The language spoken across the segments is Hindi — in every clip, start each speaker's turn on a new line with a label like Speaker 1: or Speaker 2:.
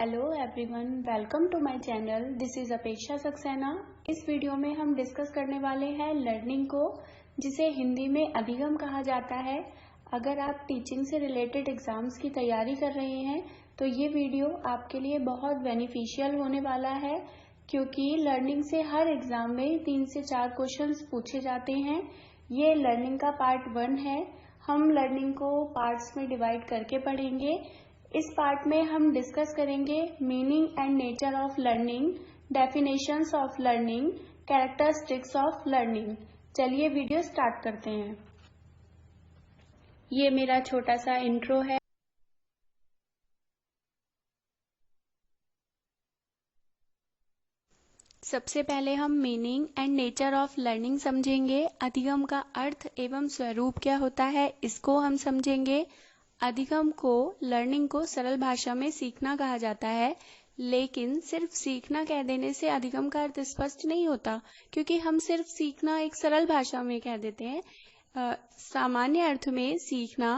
Speaker 1: Hello everyone, welcome to my channel. This is Apeksha Saxena. इस वीडियो में हम डिस्कस करने वाले हैं लर्निंग को, जिसे हिंदी में अधिगम कहा जाता है। अगर आप टीचिंग से रिलेटेड एग्जाम्स की तैयारी कर रहे हैं तो ये वीडियो आपके लिए बहुत बेनिफिशियल होने वाला है, क्योंकि लर्निंग से हर एग्जाम में 3 से 4 क्वेश्चंस पूछे जाते हैं। ये लर्निंग का पार्ट 1 है। हम लर्निंग को पार्ट्स में डिवाइड करके पढ़ेंगे। इस पार्ट में हम डिस्कस करेंगे meaning and nature of learning, definitions of learning, characteristics of learning. चलिए वीडियो स्टार्ट करते हैं। ये मेरा छोटा सा इंट्रो है। सबसे पहले हम meaning and nature of learning समझेंगे। अधिगम का अर्थ एवं स्वरूप क्या होता है, इसको हम समझेंगे। अधिगम को, लर्निंग को सरल भाषा में सीखना कहा जाता है, लेकिन सिर्फ सीखना कह देने से अधिगम का अर्थ स्पष्ट नहीं होता, क्योंकि हम सिर्फ सीखना एक सरल भाषा में कह देते हैं। सामान्य अर्थ में सीखना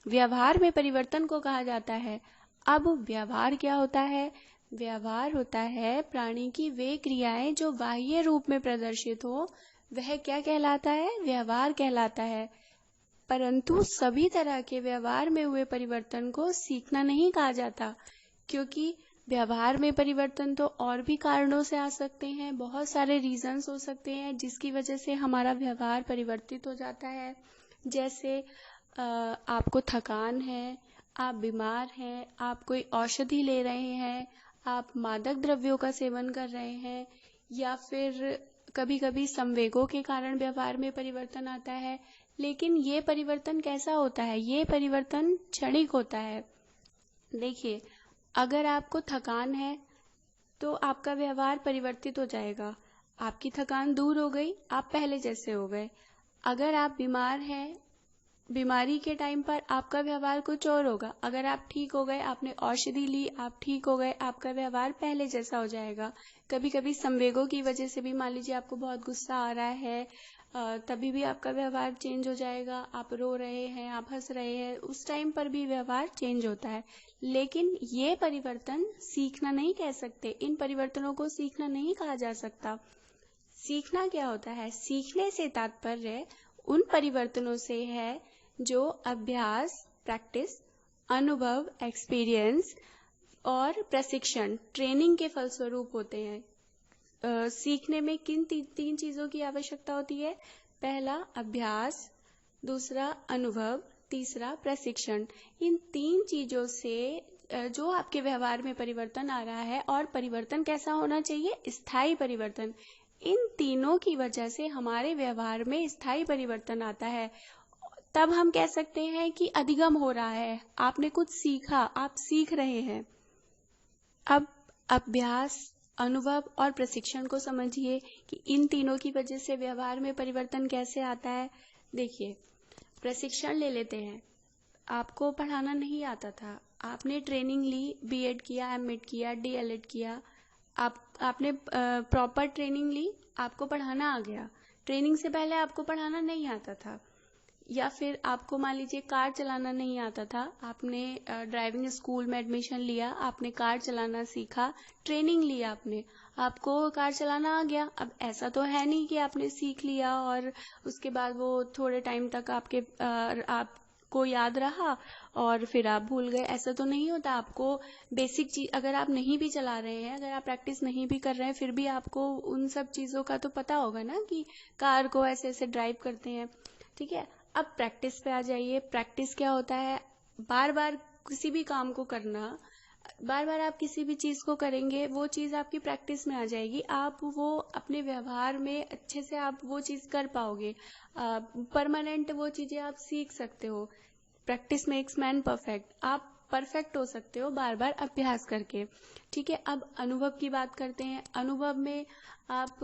Speaker 1: व्यवहार में परिवर्तन को कहा जाता है। अब व्यवहार क्या होता है? व्यवहार होता है प्राणी की वे क्रियाएं जो बाह्य रूप में प्रदर्शित हो, वह क्या कहलाता है? व्यवहार कहलाता है। परंतु सभी तरह के व्यवहार में हुए परिवर्तन को सीखना नहीं कहा जाता, क्योंकि व्यवहार में परिवर्तन तो और भी कारणों से आ सकते हैं। बहुत सारे रीजंस हो सकते हैं जिसकी वजह से हमारा व्यवहार परिवर्तित हो जाता है। जैसे आपको थकान है, आप बीमार हैं, आप कोई औषधि ले रहे हैं, आप मादक द्रव्यों का सेवन कर रहे हैं, या फिर कभी कभी संवेगों के कारण व्यवहार में परिवर्तन आता है। लेकिन ये परिवर्तन कैसा होता है? ये परिवर्तन क्षणिक होता है। देखिए, अगर आपको थकान है तो आपका व्यवहार परिवर्तित हो जाएगा। आपकी थकान दूर हो गई, आप पहले जैसे हो गए। अगर आप बीमार हैं, बीमारी के टाइम पर आपका व्यवहार कुछ और होगा। अगर आप ठीक हो गए, आपने औषधि ली, आप ठीक हो गए, आपका व्यवहार पहले जैसा हो जाएगा। कभी कभी संवेगों की वजह से भी, मान लीजिए आपको बहुत गुस्सा आ रहा है, तभी भी आपका व्यवहार चेंज हो जाएगा। आप रो रहे हैं, आप हंस रहे हैं, उस टाइम पर भी व्यवहार चेंज होता है। लेकिन ये परिवर्तन सीखना नहीं कह सकते। इन परिवर्तनों को सीखना नहीं कहा जा सकता। सीखना क्या होता है? सीखने से तात्पर्य उन परिवर्तनों से है जो अभ्यास, प्रैक्टिस, अनुभव, एक्सपीरियंस और प्रशिक्षण, ट्रेनिंग के फलस्वरूप होते हैं। सीखने में किन तीन चीजों की आवश्यकता होती है? पहला अभ्यास, दूसरा अनुभव, तीसरा प्रशिक्षण। इन 3 चीजों से जो आपके व्यवहार में परिवर्तन आ रहा है, और परिवर्तन कैसा होना चाहिए? स्थायी परिवर्तन। इन तीनों की वजह से हमारे व्यवहार में स्थायी परिवर्तन आता है। तब हम कह सकते हैं कि अधिगम हो रहा है। आपने कुछ सीखा, आप सीख रहे हैं। अब अभ्यास, अनुभव और प्रशिक्षण को समझिए कि इन तीनों की वजह से व्यवहार में परिवर्तन कैसे आता है। देखिए, प्रशिक्षण ले लेते हैं। आपको पढ़ाना नहीं आता था, आपने ट्रेनिंग ली, बीएड किया, एमएड किया, डीएलएड किया, आपने प्रॉपर ट्रेनिंग ली, आपको पढ़ाना आ गया। ट्रेनिंग से पहले आपको पढ़ाना नहीं आता था। या फिर आपको मान लीजिए कार चलाना नहीं आता था, आपने ड्राइविंग स्कूल में एडमिशन लिया, आपने कार चलाना सीखा, ट्रेनिंग ली, आपको कार चलाना आ गया। अब ऐसा तो है नहीं कि आपने सीख लिया और उसके बाद वो थोड़े टाइम तक आपको याद रहा और फिर आप भूल गए। ऐसा तो नहीं होता। आपको बेसिक चीज, अगर आप नहीं भी चला रहे हैं, अगर आप प्रैक्टिस नहीं भी कर रहे हैं, फिर भी आपको उन सब चीजों का तो पता होगा ना कि कार को ऐसे ऐसे ड्राइव करते हैं। ठीक है, अब प्रैक्टिस पे आ जाइए। प्रैक्टिस क्या होता है? बार बार किसी भी काम को करना। बार बार आप किसी भी चीज को करेंगे, वो चीज आपकी प्रैक्टिस में आ जाएगी। आप वो अपने व्यवहार में अच्छे से आप वो चीज कर पाओगे। परमानेंट वो चीजें आप सीख सकते हो। Practice makes man perfect. आप परफेक्ट हो सकते हो बार बार अभ्यास करके। ठीक है, अब अनुभव की बात करते हैं। अनुभव में आप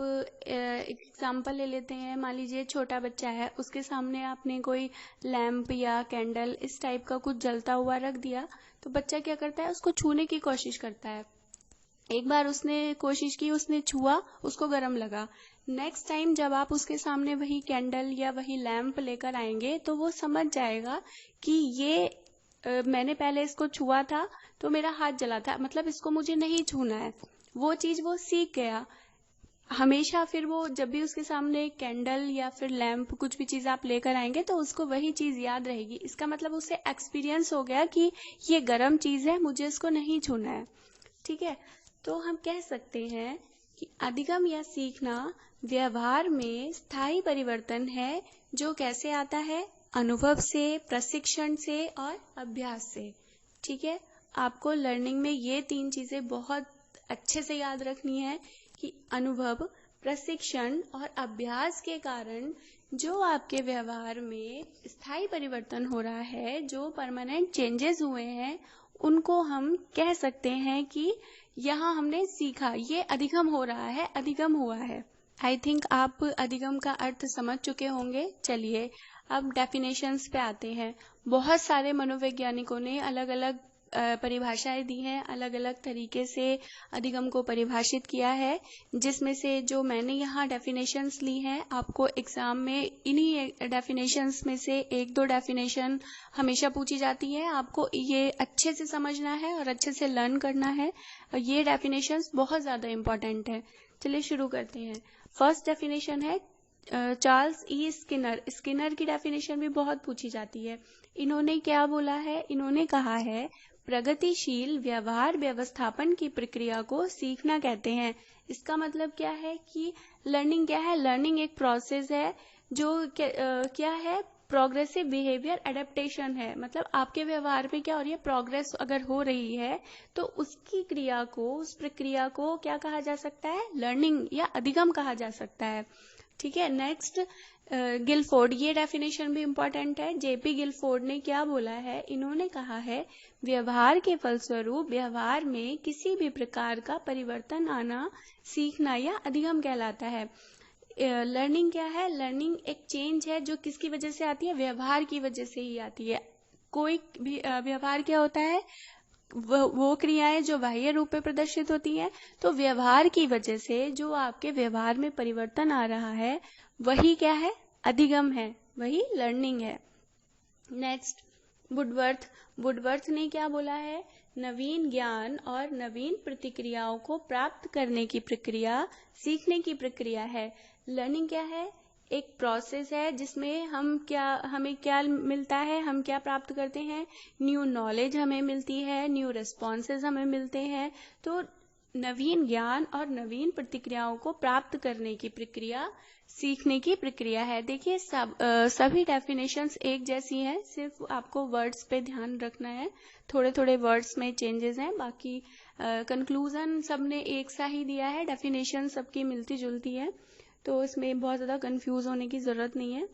Speaker 1: एग्जाम्पल ले लेते हैं। मान लीजिए छोटा बच्चा है, उसके सामने आपने कोई लैंप या कैंडल इस टाइप का कुछ जलता हुआ रख दिया, तो बच्चा क्या करता है? उसको छूने की कोशिश करता है। एक बार उसने कोशिश की, उसने छुआ, उसको गर्म लगा। नेक्स्ट टाइम जब आप उसके सामने वही कैंडल या वही लैंप लेकर आएंगे तो वो समझ जाएगा कि ये मैंने पहले इसको छुआ था तो मेरा हाथ जला था, मतलब इसको मुझे नहीं छूना है। वो चीज वो सीख गया। हमेशा फिर वो जब भी उसके सामने कैंडल या फिर लैंप कुछ भी चीज आप लेकर आएंगे तो उसको वही चीज याद रहेगी। इसका मतलब उसे एक्सपीरियंस हो गया कि ये गर्म चीज है, मुझे इसको नहीं छूना है। ठीक है, तो हम कह सकते हैं कि अधिगम या सीखना व्यवहार में स्थायी परिवर्तन है, जो कैसे आता है? अनुभव से, प्रशिक्षण से और अभ्यास से। ठीक है, आपको लर्निंग में ये 3 चीजें बहुत अच्छे से याद रखनी है कि अनुभव, प्रशिक्षण और अभ्यास के कारण जो आपके व्यवहार में स्थायी परिवर्तन हो रहा है, जो परमानेंट चेंजेस हुए हैं, उनको हम कह सकते हैं कि यहाँ हमने सीखा, ये अधिगम हो रहा है, अधिगम हुआ है। आई थिंक आप अधिगम का अर्थ समझ चुके होंगे। चलिए अब डेफिनेशंस पे आते हैं। बहुत सारे मनोवैज्ञानिकों ने अलग अलग परिभाषाएं दी हैं, अलग अलग तरीके से अधिगम को परिभाषित किया है, जिसमें से जो मैंने यहाँ डेफिनेशंस ली हैं, आपको एग्जाम में इन्हीं डेफिनेशंस में से 1-2 डेफिनेशन हमेशा पूछी जाती है। आपको ये अच्छे से समझना है और अच्छे से लर्न करना है, और ये डेफिनेशंस बहुत ज्यादा इम्पोर्टेंट है। चलिए शुरू करते हैं। फर्स्ट डेफिनेशन है चार्ल्स ई स्किनर। स्किनर की डेफिनेशन भी बहुत पूछी जाती है। इन्होंने क्या बोला है? इन्होंने कहा है प्रगतिशील व्यवहार व्यवस्थापन की प्रक्रिया को सीखना कहते हैं। इसका मतलब क्या है कि लर्निंग क्या है? लर्निंग एक प्रोसेस है जो क्या है? प्रोग्रेसिव बिहेवियर एडेप्टेशन है। मतलब आपके व्यवहार में क्या हो रही है, प्रोग्रेस अगर हो रही है तो उसकी क्रिया को, उस प्रक्रिया को क्या कहा जा सकता है? लर्निंग या अधिगम कहा जा सकता है। ठीक है, नेक्स्ट गिलफोर्ड, ये डेफिनेशन भी इम्पोर्टेंट है। जेपी गिलफोर्ड ने क्या बोला है? इन्होंने कहा है व्यवहार के फलस्वरूप व्यवहार में किसी भी प्रकार का परिवर्तन आना सीखना या अधिगम कहलाता है। लर्निंग क्या है? लर्निंग एक चेंज है जो किसकी वजह से आती है? व्यवहार की वजह से ही आती है। कोई भी व्यवहार क्या होता है? वो क्रियाएं जो बाह्य रूप में प्रदर्शित होती हैं। तो व्यवहार की वजह से जो आपके व्यवहार में परिवर्तन आ रहा है, वही क्या है? अधिगम है, वही लर्निंग है। नेक्स्ट वुडवर्थ ने क्या बोला है? नवीन ज्ञान और नवीन प्रतिक्रियाओं को प्राप्त करने की प्रक्रिया सीखने की प्रक्रिया है। लर्निंग क्या है? एक प्रोसेस है जिसमें हमें क्या मिलता है? हम क्या प्राप्त करते हैं? न्यू नॉलेज हमें मिलती है, न्यू रिस्पॉन्सेज हमें मिलते हैं। तो नवीन ज्ञान और नवीन प्रतिक्रियाओं को प्राप्त करने की प्रक्रिया सीखने की प्रक्रिया है। देखिए सभी डेफिनेशंस एक जैसी हैं, सिर्फ आपको वर्ड्स पे ध्यान रखना है। थोड़े थोड़े वर्ड्स में चेंजेस हैं, बाकी कंक्लूजन सबने एक सा ही दिया है। डेफिनेशन सबकी मिलती जुलती है, तो इसमें बहुत ज्यादा कंफ्यूज होने की जरूरत नहीं है।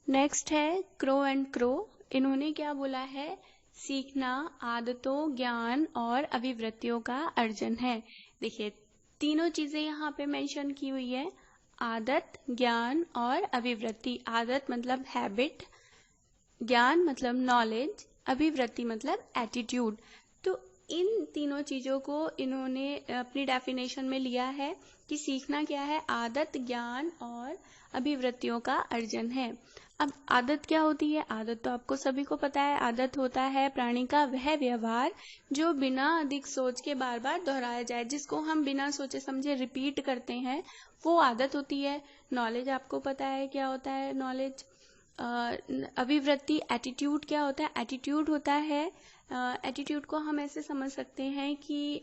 Speaker 1: नेक्स्ट है क्रो एंड क्रो। इन्होंने क्या बोला है? सीखना आदतों, ज्ञान और अभिवृत्तियों का अर्जन है। देखिए तीनों चीजें यहाँ पे मेंशन की हुई है, आदत, ज्ञान और अभिवृत्ति। आदत मतलब हैबिट, ज्ञान मतलब नॉलेज, अभिवृत्ति मतलब एटीट्यूड। तो इन तीनों चीजों को इन्होंने अपनी डेफिनेशन में लिया है कि सीखना क्या है? आदत, ज्ञान और अभिवृत्तियों का अर्जन है। अब आदत क्या होती है? आदत तो आपको सभी को पता है। आदत होता है प्राणी का वह व्यवहार जो बिना अधिक सोच के बार बार दोहराया जाए, जिसको हम बिना सोचे समझे रिपीट करते हैं, वो आदत होती है। नॉलेज आपको पता है क्या होता है? नॉलेज। अभिवृत्ति, एटीट्यूड क्या होता है? एटीट्यूड होता है, एटीट्यूड को हम ऐसे समझ सकते हैं कि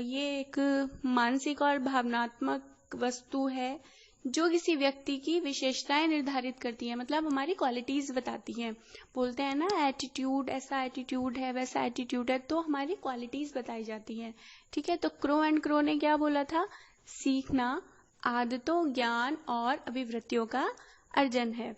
Speaker 1: ये एक मानसिक और भावनात्मक वस्तु है जो किसी व्यक्ति की विशेषताएं निर्धारित करती है, मतलब हमारी क्वालिटीज बताती हैं। बोलते हैं ना एटीट्यूड, ऐसा एटीट्यूड है, वैसा एटीट्यूड है, तो हमारी क्वालिटीज बताई जाती हैं। ठीक है, तो क्रो एंड क्रो ने क्या बोला था? सीखना आदतों, ज्ञान और अभिवृत्तियों का अर्जन है।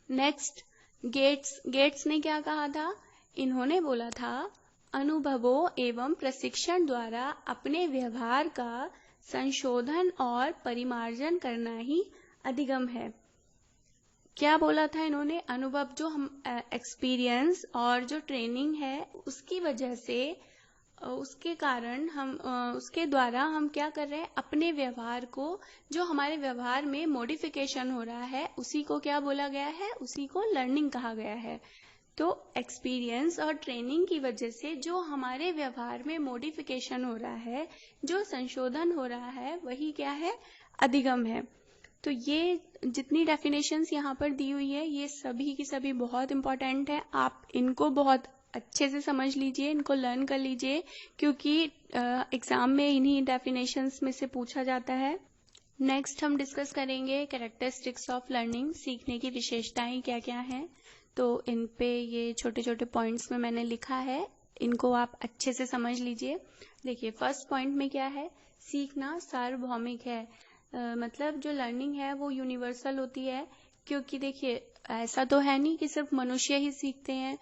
Speaker 1: नेक्स्ट गेट्स ने क्या कहा था? इन्होंने बोला था अनुभवों एवं प्रशिक्षण द्वारा अपने व्यवहार का संशोधन और परिमार्जन करना ही अधिगम है। क्या बोला था इन्होंने? अनुभव, जो हम एक्सपीरियंस और जो ट्रेनिंग है उसकी वजह से, उसके कारण हम उसके द्वारा हम क्या कर रहे हैं? अपने व्यवहार को, जो हमारे व्यवहार में मॉडिफिकेशन हो रहा है, उसी को क्या बोला गया है? उसी को लर्निंग कहा गया है। तो एक्सपीरियंस और ट्रेनिंग की वजह से जो हमारे व्यवहार में मॉडिफिकेशन हो रहा है, जो संशोधन हो रहा है, वही क्या है, अधिगम है। तो ये जितनी डेफिनेशंस यहाँ पर दी हुई है, ये सभी की सभी बहुत इंपॉर्टेंट है। आप इनको बहुत अच्छे से समझ लीजिए, इनको लर्न कर लीजिए, क्योंकि एग्जाम में इन्हीं डेफिनेशंस में से पूछा जाता है। नेक्स्ट हम डिस्कस करेंगे कैरेक्टरिस्टिक्स ऑफ लर्निंग, सीखने की विशेषताएं क्या क्या हैं। तो इन पे ये छोटे छोटे पॉइंट्स में मैंने लिखा है, इनको आप अच्छे से समझ लीजिए। देखिए फर्स्ट पॉइंट में क्या है, सीखना सार्वभौमिक है। मतलब जो लर्निंग है वो यूनिवर्सल होती है, क्योंकि देखिए ऐसा तो है नहीं कि सिर्फ मनुष्य ही सीखते हैं,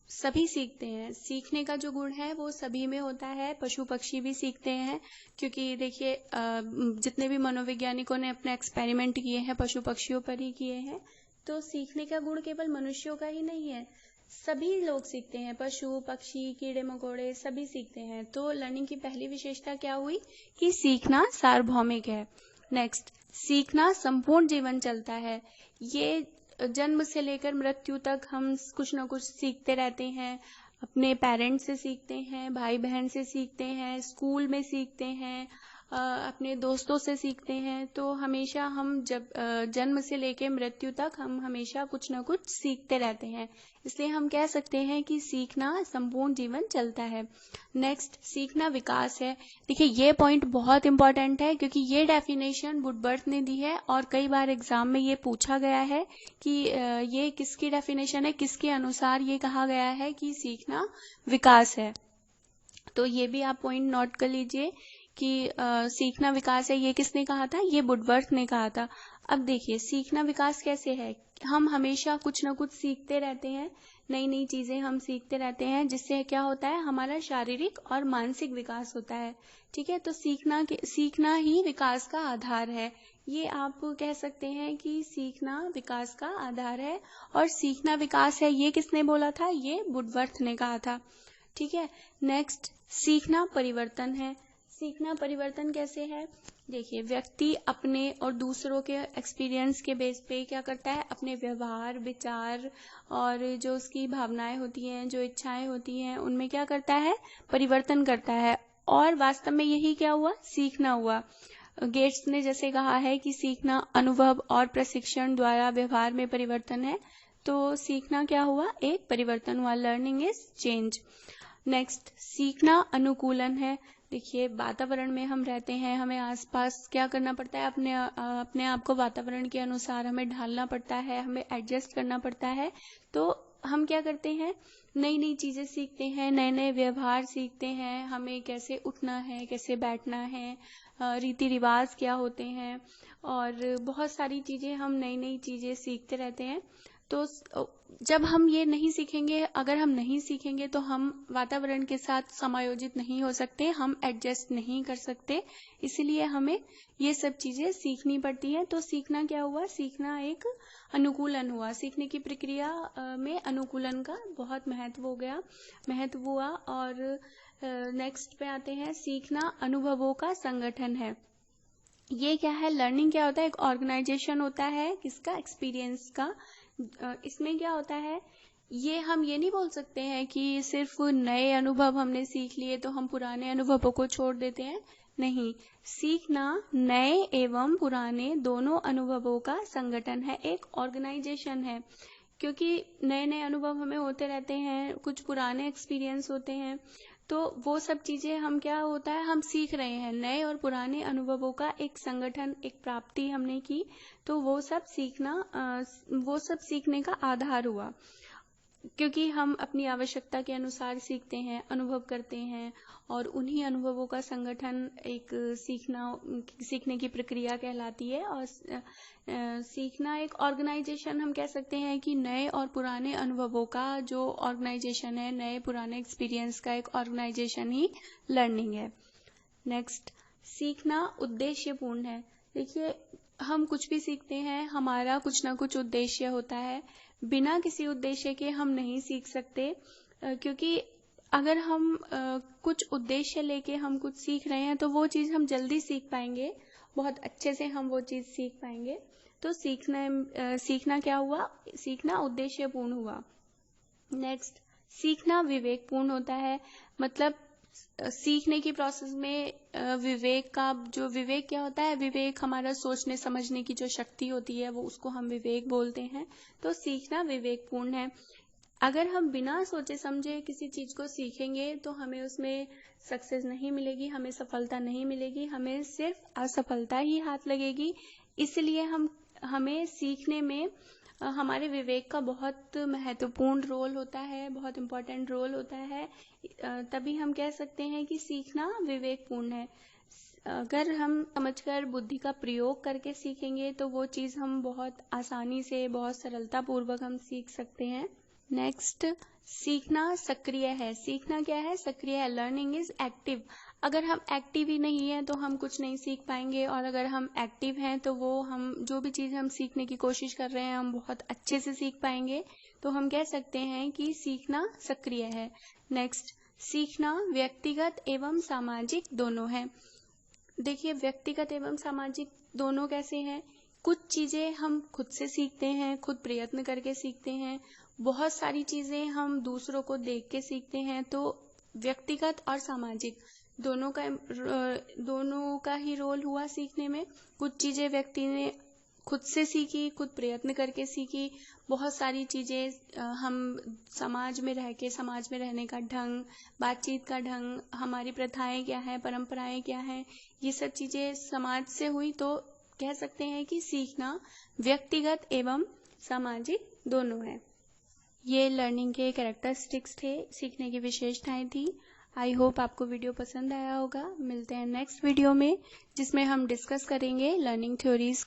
Speaker 1: सभी सीखते हैं। सीखने का जो गुण है वो सभी में होता है, पशु पक्षी भी सीखते हैं, क्योंकि देखिए जितने भी मनोवैज्ञानिकों ने अपने एक्सपेरिमेंट किए हैं पशु पक्षियों पर ही किए हैं। तो सीखने का गुण केवल मनुष्यों का ही नहीं है, सभी लोग सीखते हैं, पशु पक्षी कीड़े मकोड़े सभी सीखते हैं। तो लर्निंग की पहली विशेषता क्या हुई कि सीखना सार्वभौमिक है। नेक्स्ट, सीखना संपूर्ण जीवन चलता है। ये जन्म से लेकर मृत्यु तक हम कुछ ना कुछ सीखते रहते हैं, अपने पेरेंट्स से सीखते हैं, भाई बहन से सीखते हैं, स्कूल में सीखते हैं, अपने दोस्तों से सीखते हैं। तो हमेशा हम जब जन्म से लेकर मृत्यु तक हम हमेशा कुछ ना कुछ सीखते रहते हैं, इसलिए हम कह सकते हैं कि सीखना संपूर्ण जीवन चलता है। नेक्स्ट, सीखना विकास है। देखिए ये पॉइंट बहुत इंपॉर्टेंट है, क्योंकि ये डेफिनेशन वुडबर्थ ने दी है और कई बार एग्जाम में ये पूछा गया है कि ये किसकी डेफिनेशन है, किसके अनुसार ये कहा गया है कि सीखना विकास है। तो ये भी आप पॉइंट नोट कर लीजिए कि सीखना विकास है, ये किसने कहा था, ये वुडबर्थ ने कहा था। अब देखिए सीखना विकास कैसे है, हम हमेशा कुछ ना कुछ सीखते रहते हैं, नई नई चीजें हम सीखते रहते हैं, जिससे क्या होता है, हमारा शारीरिक और मानसिक विकास होता है। ठीक है, तो सीखना ही विकास का आधार है। ये आप कह सकते हैं कि सीखना विकास का आधार है, और सीखना विकास है ये किसने बोला था, ये वुडवर्थ ने कहा था। ठीक है, नेक्स्ट, सीखना परिवर्तन है। सीखना परिवर्तन कैसे है, देखिए व्यक्ति अपने और दूसरों के एक्सपीरियंस के बेस पे क्या करता है, अपने व्यवहार विचार और जो उसकी भावनाएं होती हैं, जो इच्छाएं होती हैं, उनमें क्या करता है, परिवर्तन करता है। और वास्तव में यही क्या हुआ, सीखना हुआ। गेट्स ने जैसे कहा है कि सीखना अनुभव और प्रशिक्षण द्वारा व्यवहार में परिवर्तन है, तो सीखना क्या हुआ, एक परिवर्तन हुआ, लर्निंग इज चेंज। नेक्स्ट, सीखना अनुकूलन है। देखिए वातावरण में हम रहते हैं, हमें आसपास क्या करना पड़ता है, अपने आप को वातावरण के अनुसार हमें ढालना पड़ता है, हमें एडजस्ट करना पड़ता है। तो हम क्या करते हैं, नई नई चीजें सीखते हैं, नए नए व्यवहार सीखते हैं, हमें कैसे उठना है, कैसे बैठना है, रीति रिवाज क्या होते हैं, और बहुत सारी चीजें हम नई नई चीजें सीखते रहते हैं। तो जब हम ये नहीं सीखेंगे, अगर हम नहीं सीखेंगे तो हम वातावरण के साथ समायोजित नहीं हो सकते, हम एडजस्ट नहीं कर सकते, इसलिए हमें ये सब चीजें सीखनी पड़ती हैं। तो सीखना क्या हुआ, सीखना एक अनुकूलन हुआ, सीखने की प्रक्रिया में अनुकूलन का बहुत महत्व हुआ। और नेक्स्ट पे आते हैं, सीखना अनुभवों का संगठन है। ये क्या है, लर्निंग क्या होता है, एक ऑर्गेनाइजेशन होता है, किसका, एक्सपीरियंस का। इसमें क्या होता है, हम ये नहीं बोल सकते हैं कि सिर्फ नए अनुभव हमने सीख लिए तो हम पुराने अनुभवों को छोड़ देते हैं, नहीं। सीखना नए एवं पुराने दोनों अनुभवों का संगठन है, एक ऑर्गेनाइजेशन है, क्योंकि नए नए अनुभव हमें होते रहते हैं, कुछ पुराने एक्सपीरियंस होते हैं, तो वो सब चीजें हम क्या होता है, हम सीख रहे हैं, नए और पुराने अनुभवों का एक संगठन, एक प्राप्ति हमने की, तो वो सब सीखने का आधार हुआ, क्योंकि हम अपनी आवश्यकता के अनुसार सीखते हैं, अनुभव करते हैं, और उन्हीं अनुभवों का संगठन एक सीखने की प्रक्रिया कहलाती है। और सीखना एक ऑर्गेनाइजेशन, हम कह सकते हैं कि नए और पुराने अनुभवों का जो ऑर्गेनाइजेशन है, नए पुराने एक्सपीरियंस का एक ऑर्गेनाइजेशन ही लर्निंग है। नेक्स्ट, सीखना उद्देश्यपूर्ण है। देखिए हम कुछ भी सीखते हैं, हमारा कुछ ना कुछ उद्देश्य होता है, बिना किसी उद्देश्य के हम नहीं सीख सकते, क्योंकि अगर हम कुछ उद्देश्य लेके हम कुछ सीख रहे हैं तो वो चीज हम जल्दी सीख पाएंगे, बहुत अच्छे से हम वो चीज सीख पाएंगे। तो सीखना क्या हुआ, सीखना उद्देश्यपूर्ण हुआ। नेक्स्ट, सीखना विवेकपूर्ण होता है। मतलब सीखने की प्रोसेस में विवेक क्या होता है, विवेक हमारा सोचने समझने की जो शक्ति होती है वो उसको हम विवेक बोलते हैं। तो सीखना विवेकपूर्ण है। अगर हम बिना सोचे समझे किसी चीज को सीखेंगे तो हमें उसमें सक्सेस नहीं मिलेगी, हमें सफलता नहीं मिलेगी, हमें सिर्फ असफलता ही हाथ लगेगी। इसलिए हमें सीखने में हमारे विवेक का बहुत महत्वपूर्ण रोल होता है, बहुत इम्पोर्टेंट रोल होता है। तभी हम कह सकते हैं कि सीखना विवेकपूर्ण है। अगर हम समझकर बुद्धि का प्रयोग करके सीखेंगे तो वो चीज़ हम बहुत आसानी से, बहुत सरलता पूर्वक हम सीख सकते हैं। नेक्स्ट, सीखना सक्रिय है। सीखना क्या है? सक्रिय है। Learning is active. अगर हम एक्टिव ही नहीं है तो हम कुछ नहीं सीख पाएंगे, और अगर हम एक्टिव हैं तो वो हम जो भी चीज़ हम सीखने की कोशिश कर रहे हैं हम बहुत अच्छे से सीख पाएंगे। तो हम कह सकते हैं कि सीखना सक्रिय है। नेक्स्ट, सीखना व्यक्तिगत एवं सामाजिक दोनों है। देखिए, व्यक्तिगत एवं सामाजिक दोनों कैसे हैं? कुछ चीजें हम खुद से सीखते हैं, खुद प्रयत्न करके सीखते हैं। बहुत सारी चीजें हम दूसरों को देख के सीखते हैं। तो व्यक्तिगत और सामाजिक दोनों का ही रोल हुआ सीखने में। कुछ चीजें व्यक्ति ने खुद से सीखी, खुद प्रयत्न करके सीखी। बहुत सारी चीजें हम समाज में रह के, समाज में रहने का ढंग, बातचीत का ढंग, हमारी प्रथाएं क्या है, परंपराएं क्या है, ये सब चीजें समाज से हुई। तो कह सकते हैं कि सीखना व्यक्तिगत एवं सामाजिक दोनों है। ये लर्निंग के कैरेक्टरिस्टिक्स थे, सीखने की विशेषताएं थी। आई होप आपको वीडियो पसंद आया होगा। मिलते हैं नेक्स्ट वीडियो में जिसमें हम डिस्कस करेंगे लर्निंग थ्योरीज।